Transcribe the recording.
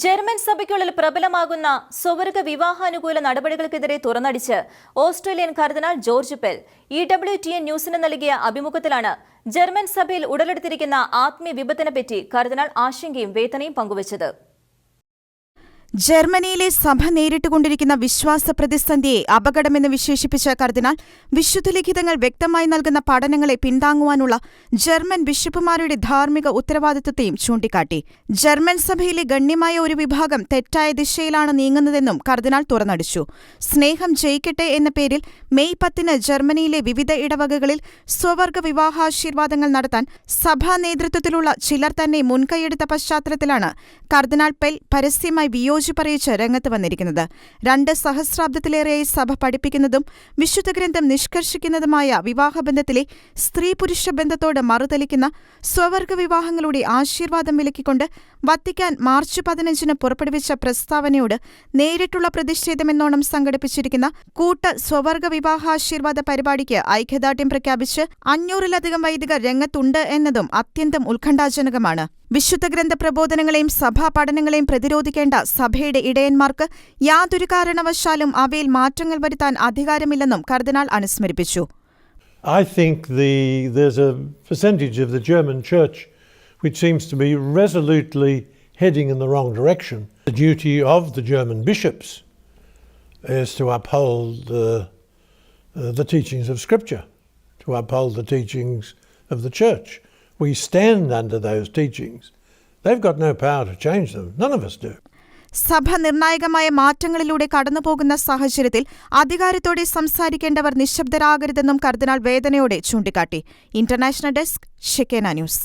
German സഭയ്ക്കുള്ളിൽ പ്രബലമാകുന്ന സ്വവർഗ വിവാഹാനുകൂല നടപടികൾക്കെതിരെ തുറന്നടിച്ച് Australian കർദിനാൾ George Pell EWTN ന്യൂസിന് നൽകിയ അഭിമുഖത്തിലാണ് ജർമ്മൻ സഭയിൽ ഉടലെടുത്തിരിക്കുന്ന ആത്മീയ വിപത്തിനെപ്പറ്റി കർദിനാൾ ആശങ്കയും വേദനയും പങ്കുവച്ചത്. ജർമ്മനിയിലെ സഭ നേരിട്ടുകൊണ്ടിരിക്കുന്ന വിശ്വാസ പ്രതിസന്ധിയെ അപകടമെന്ന് വിശേഷിപ്പിച്ച കർദിനാൾ വിശുദ്ധലിഖിതങ്ങൾ വ്യക്തമായി നൽകുന്ന പഠനങ്ങളെ പിന്താങ്ങുവാനുള്ള ജർമ്മൻ ബിഷപ്പുമാരുടെ ധാർമ്മിക ഉത്തരവാദിത്വത്തെയും ചൂണ്ടിക്കാട്ടി. ജർമ്മൻ സഭയിലെ ഗണ്യമായ ഒരു വിഭാഗം തെറ്റായ ദിശയിലാണ് നീങ്ങുന്നതെന്നും കർദിനാൾ തുറന്നടിച്ചു. സ്നേഹം ജയിക്കട്ടെ എന്ന പേരിൽ മെയ് 10 ജർമ്മനിയിലെ വിവിധ ഇടവകകളിൽ സ്വവർഗ വിവാഹാശീർവാദങ്ങൾ നടത്താൻ സഭാ നേതൃത്വത്തിലുള്ള ചിലർ തന്നെ മുൻകൈയെടുത്ത പശ്ചാത്തലത്തിലാണ് കർദിനാൾ പെൽ പരസ്യമായി വിയോജിപ്പറിയിച്ച് രംഗത്ത് വന്നിരിക്കുന്നത്. 2 സഹസ്രാബ്ദത്തിലേറെയായി സഭ പഠിപ്പിക്കുന്നതും വിശുദ്ധഗ്രന്ഥം നിഷ്കർഷിക്കുന്നതുമായ വിവാഹബന്ധത്തിലെ സ്ത്രീ പുരുഷ ബന്ധത്തോട് മറുതലിക്കുന്ന സ്വവർഗ വിവാഹങ്ങളുടെ ആശീർവാദം വിലക്കിക്കൊണ്ട് വത്തിക്കാൻ മാർച്ച് 15 പുറപ്പെടുവിച്ച പ്രസ്താവനയോട് നേരിട്ടുള്ള പ്രതിഷേധമെന്നോണം സംഘടിപ്പിച്ചിരിക്കുന്ന കൂട്ട സ്വവർഗ വിവാഹാശീർവാദ പരിപാടിക്ക് ഐക്യദാർഢ്യം പ്രഖ്യാപിച്ച് 500-ലധികം വൈദികർ രംഗത്തുണ്ട് എന്നതും അത്യന്തം ഉത്കണ്ഠാജനകമാണ്. വിശുദ്ധഗ്രന്ഥ പ്രബോധനങ്ങളെയും സഭാ പഠനങ്ങളെയും പ്രതിരോധിക്കേണ്ട സഭയുടെ ഇടയന്മാർക്ക് യാതൊരു കാരണവശാലും അവയിൽ മാറ്റങ്ങൾ വരുത്താൻ അധികാരമില്ലെന്നും കർദിനാൾ അനുസ്മരിപ്പിച്ചു. I think there's a percentage of the German church which seems to be resolutely heading in the wrong direction. The duty of the German bishops is to uphold the teachings of Scripture, to uphold the teachings of the church. We stand under those teachings. They've got no power to change them. None of us do. സഭ നിർണായകമായ മാറ്റങ്ങളിലൂടെ കടന്നുപോകുന്ന സാഹചര്യത്തിൽ അധികാരത്തോടെ സംസാരിക്കേണ്ടവർ നിശബ്ദരാകരുതെന്നും കർദിനാൾ വേദനയോടെ ചൂണ്ടിക്കാട്ടി. International desk, Shekinah news.